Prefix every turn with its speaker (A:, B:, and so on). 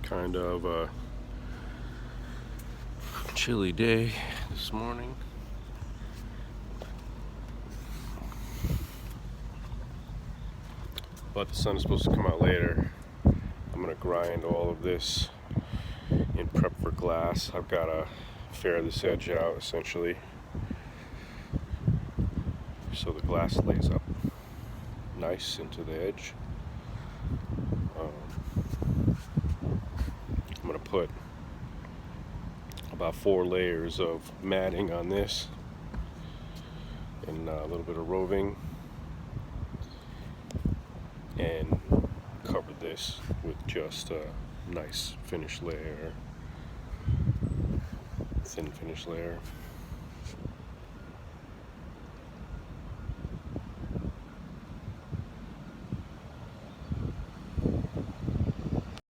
A: Kind of a chilly day this morning. But the sun is supposed to come out later. I'm gonna grind all of this in prep for glass. I've got to fair this edge out essentially so the glass lays up nice into the edge. I'm gonna put about 4 layers of matting on this and a little bit of roving, and cover this with just a nice finish layer, thin finish layer.